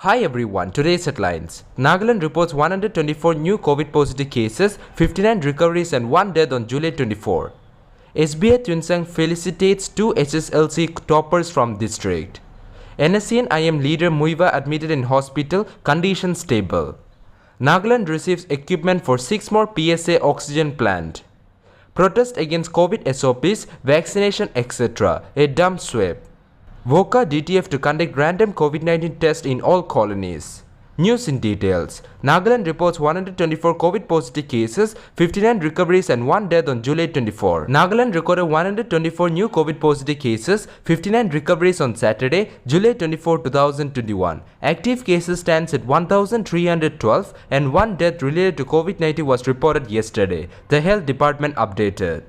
Hi everyone, today's headlines. Nagaland reports 124 new COVID positive cases, 59 recoveries and 1 death on July 24. SBI Tuensang felicitates 2 HSLC toppers from district. NSCN IM leader Muiva admitted in hospital, condition stable. Nagaland receives equipment for 6 more PSA oxygen plant. Protest against COVID SOPs, vaccination etc. A dumb sweep. VOCA DTF to conduct random COVID-19 test in all colonies. News in details. Nagaland reports 124 COVID positive cases, 59 recoveries and 1 death on July 24. Nagaland recorded 124 new COVID positive cases, 59 recoveries on Saturday, July 24, 2021. Active cases stands at 1,312 and 1 death related to COVID-19 was reported yesterday, the Health Department updated.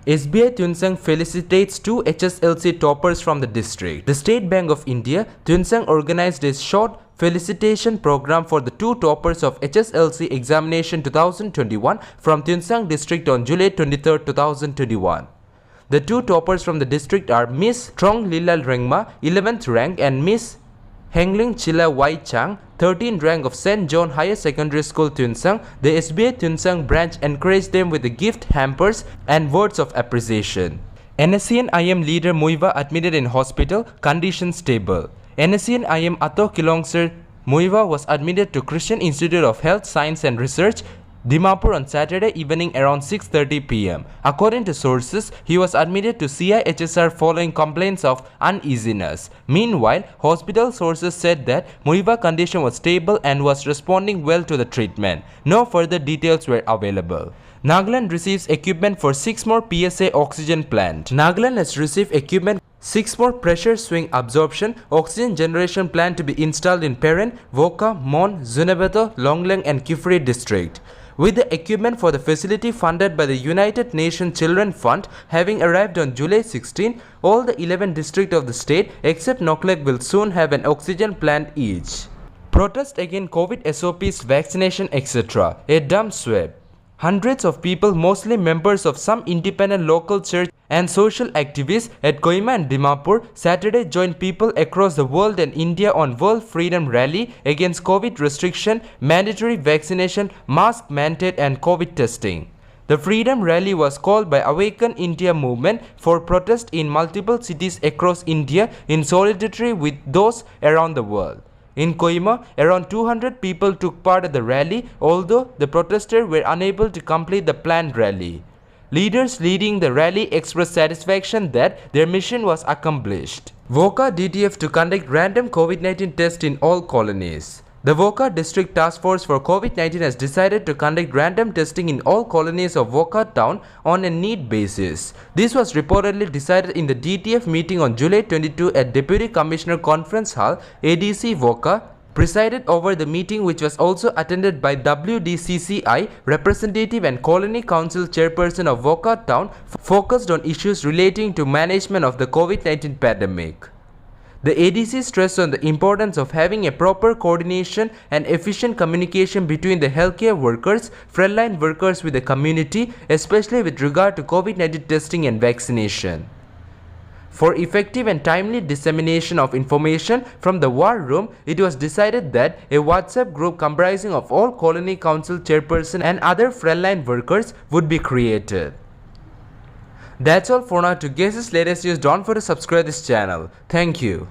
SBI Tuensang felicitates 2 HSLC toppers from the district. The State Bank of India, Tuensang organized a short felicitation program for the 2 toppers of HSLC examination 2021 from Tuensang district on July 23, 2021. The 2 toppers from the district are Miss Trong Lilal Rengma, 11th rank, and Miss Hengling Chila Wai Chang, 13th rank of St. John Higher Secondary School Tuensang. The SBI Tuensang branch encouraged them with the gift hampers and words of appreciation. NSCN IM leader Muiva admitted in hospital, condition stable. NSCN IM Ato Kilongsir Muiva was admitted to Christian Institute of Health Science and Research, Dimapur on Saturday evening around 6:30 p.m. According to sources, he was admitted to CIHSR following complaints of uneasiness. Meanwhile, hospital sources said that Muiva's condition was stable and was responding well to the treatment. No further details were available. Nagaland receives equipment for 6 more PSA oxygen plant. Nagaland has received equipment 6 more pressure swing absorption oxygen generation plant to be installed in Peren, Voka, Mon, Zunabeto, Longleng and Kifri district. With the equipment for the facility funded by the United Nations Children Fund having arrived on July 16, all the 11 districts of the state except Noklek will soon have an oxygen plant each. Protest against COVID SOPs, vaccination etc. A dumb sweep. Hundreds of people, mostly members of some independent local church and social activists at Kohima and Dimapur, Saturday joined people across the world and India on World Freedom Rally against COVID restriction, mandatory vaccination, mask mandate and COVID testing. The Freedom Rally was called by Awaken India movement for protest in multiple cities across India in solidarity with those around the world. In Kohima, around 200 people took part at the rally, although the protesters were unable to complete the planned rally. Leaders leading the rally expressed satisfaction that their mission was accomplished. VOCA DTF to conduct random COVID-19 tests in all colonies. The Voka District Task Force for COVID-19 has decided to conduct random testing in all colonies of Voka town on a need basis. This was reportedly decided in the DTF meeting on July 22 at Deputy Commissioner Conference Hall, ADC Voka, presided over the meeting, which was also attended by WDCCI representative and Colony Council chairperson of Voka town, focused on issues relating to management of the COVID-19 pandemic. The ADC stressed on the importance of having a proper coordination and efficient communication between the healthcare workers, frontline workers with the community, especially with regard to COVID-19 testing and vaccination. For effective and timely dissemination of information from the war room, it was decided that a WhatsApp group comprising of all Colony Council chairperson and other frontline workers would be created. That's all for now. To get this latest news, don't forget to subscribe this channel. Thank you.